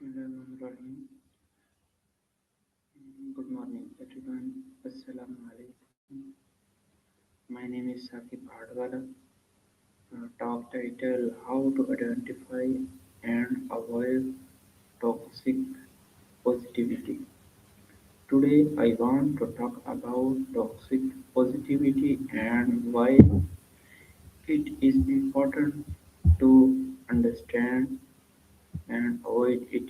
Bismillahirrahmanirrahim. Good morning, everyone. Assalamu alaikum. My name is Sakib Bhadwala. Talk title: How to identify and avoid toxic positivity. Today, I want to talk about toxic positivity and why it is important to understand and avoid it.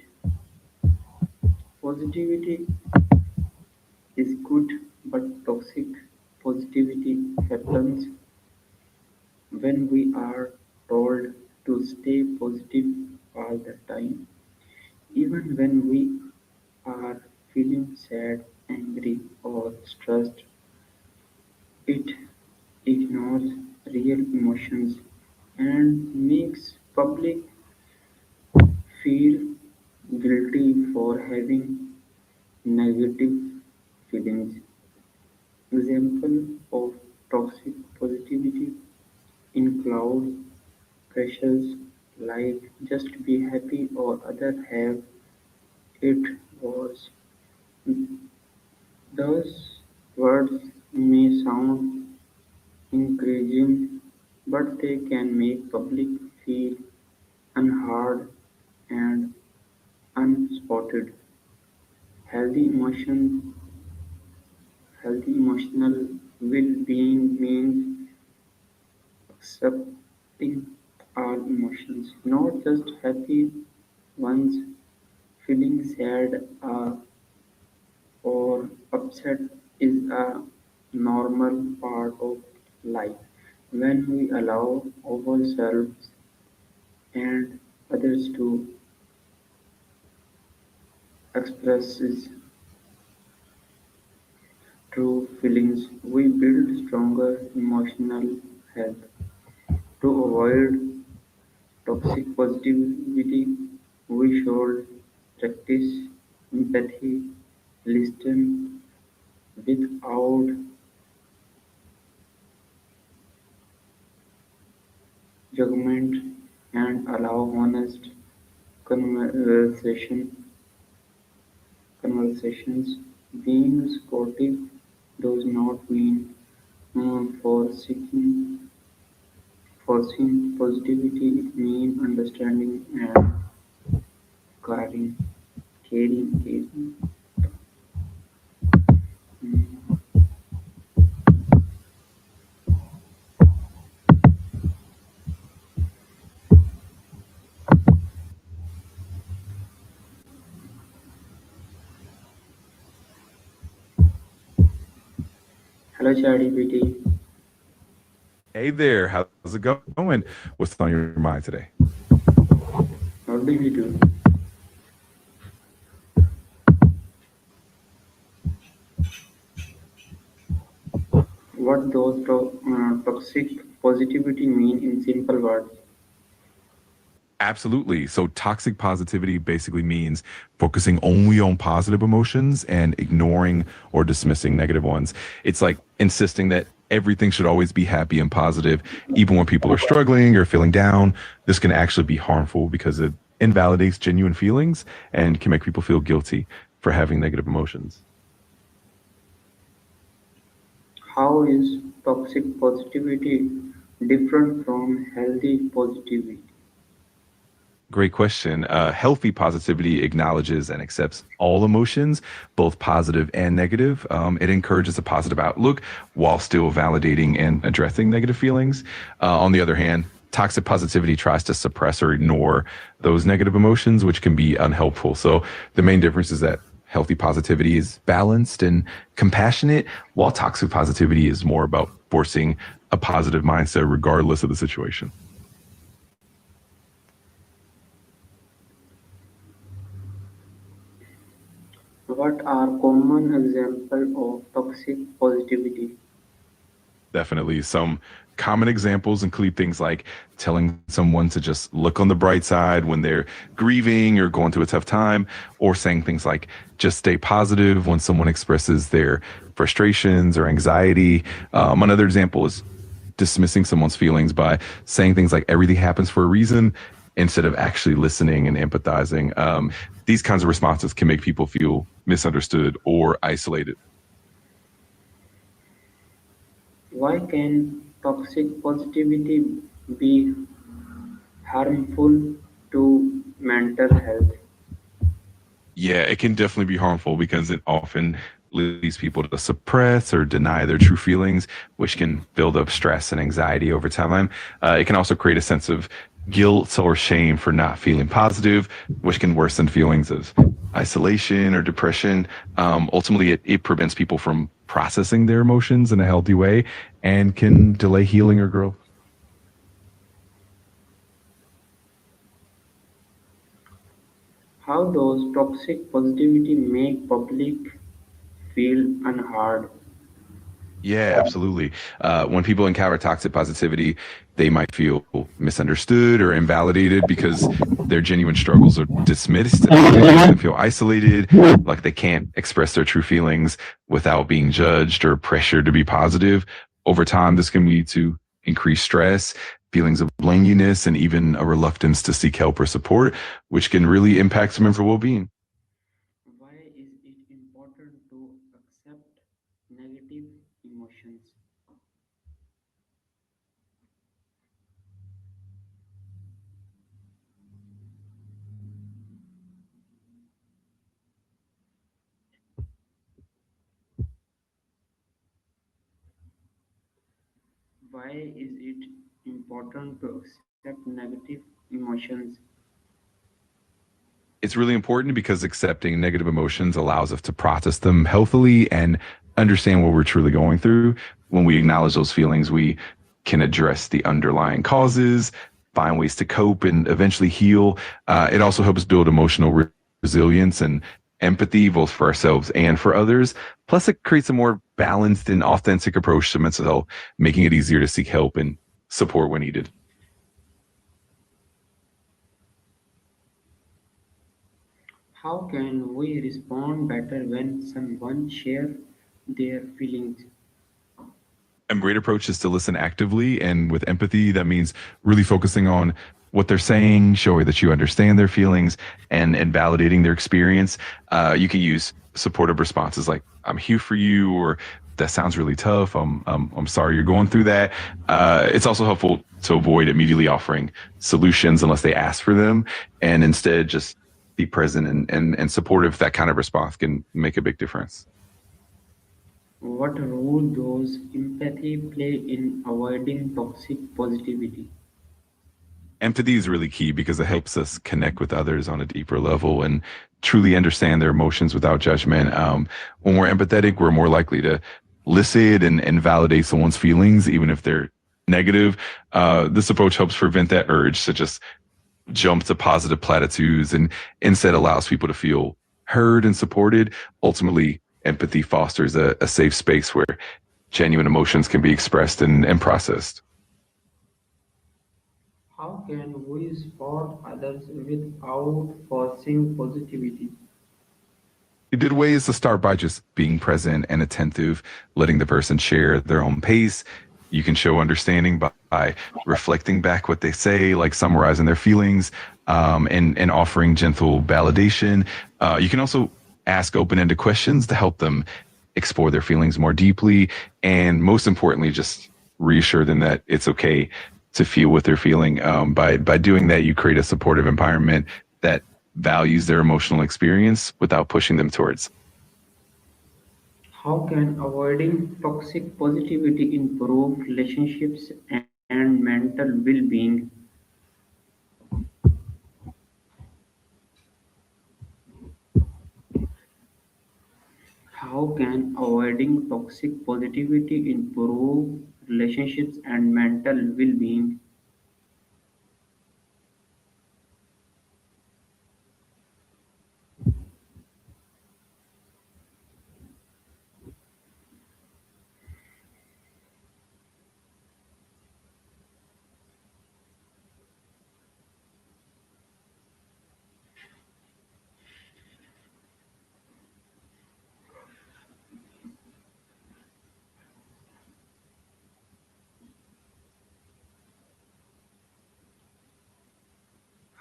Positivity is good, but toxic positivity happens when we are told to stay positive all the time, even when we are feeling sad, angry, or stressed. It ignores real emotions and makes public feel guilty for having negative feelings. Example of toxic positivity include pressures like just be happy or other have it worse. Those words may sound encouraging, but they can make public feel unheard and unspotted. Healthy emotion, healthy emotional well-being means accepting all emotions, not just happy ones. Feeling sad or upset is a normal part of life. When we allow ourselves and others to express true feelings, we build stronger emotional health. To avoid toxic positivity, we should practice empathy, listen without judgment, and allow honest conversation, conversations. Being supportive does not mean forcing positivity. It means understanding and caring. Caring. Mm. Hello, Charity PT. Hey there, how's it going? What's on your mind today? What do you do? What does toxic positivity mean in simple words? Absolutely. So, toxic positivity basically means focusing only on positive emotions and ignoring or dismissing negative ones. It's like insisting that everything should always be happy and positive, even when people are struggling or feeling down. This can actually be harmful because it invalidates genuine feelings and can make people feel guilty for having negative emotions. How is toxic positivity different from healthy positivity? Great question. Healthy positivity acknowledges and accepts all emotions, both positive and negative. It encourages a positive outlook while still validating and addressing negative feelings. On the other hand, toxic positivity tries to suppress or ignore those negative emotions, which can be unhelpful. So the main difference is that healthy positivity is balanced and compassionate, while toxic positivity is more about forcing a positive mindset regardless of the situation. What are common examples of toxic positivity? Definitely. Some common examples include things like telling someone to just look on the bright side when they're grieving or going through a tough time, or saying things like just stay positive when someone expresses their frustrations or anxiety. Another example is dismissing someone's feelings by saying things like everything happens for a reason instead of actually listening and empathizing. these kinds of responses can make people feel misunderstood or isolated. Why can toxic positivity be harmful to mental health? Yeah, it can definitely be harmful because it often leads people to suppress or deny their true feelings, which can build up stress and anxiety over time. It can also create a sense of guilt or shame for not feeling positive, which can worsen feelings of isolation or depression. Ultimately, it prevents people from processing their emotions in a healthy way and can delay healing or growth. How does toxic positivity make public feel unheard? Yeah, absolutely. When people encounter toxic positivity, they might feel misunderstood or invalidated because their genuine struggles are dismissed. It makes them feel isolated, like they can't express their true feelings without being judged or pressured to be positive. Over time, this can lead to increased stress, feelings of loneliness, and even a reluctance to seek help or support, which can really impact some mental well-being. Why is it important to accept negative emotions? Why is it important to accept negative emotions? It's really important because accepting negative emotions allows us to process them healthily and understand what we're truly going through. When we acknowledge those feelings, we can address the underlying causes, find ways to cope, and eventually heal. It also helps build emotional resilience and empathy, both for ourselves and for others. Plus, it creates a more balanced and authentic approach to mental health, making it easier to seek help and support when needed. How can we respond better when someone shares their feelings? A great approach is to listen actively and with empathy. That means really focusing on what they're saying, showing that you understand their feelings, and validating their experience. You can use supportive responses like "I'm here for you" or "That sounds really tough. I'm sorry you're going through that." It's also helpful to avoid immediately offering solutions unless they ask for them, and instead just be present and supportive. That kind of response can make a big difference. What role does empathy play in avoiding toxic positivity? Empathy is really key because it helps us connect with others on a deeper level and truly understand their emotions without judgment. When we're empathetic, we're more likely to listen and validate someone's feelings, even if they're negative. This approach helps prevent that urge to just jump to positive platitudes and instead allows people to feel heard and supported. Ultimately, empathy fosters a safe space where genuine emotions can be expressed and processed. How can we support others without forcing positivity? A good way is to start by just being present and attentive, letting the person share at their own pace. You can show understanding by reflecting back what they say, like summarizing their feelings, and offering gentle validation. You can also ask open-ended questions to help them explore their feelings more deeply, and most importantly, just reassure them that it's okay to feel what they're feeling. By doing that, you create a supportive environment that values their emotional experience without pushing them towards. How can avoiding toxic positivity improve relationships and mental well being? How can avoiding toxic positivity improve relationships and mental well being?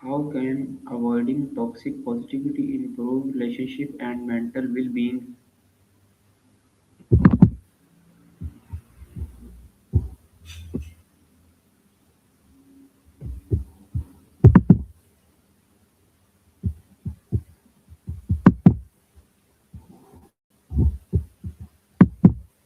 How can avoiding toxic positivity improve relationship and mental well-being?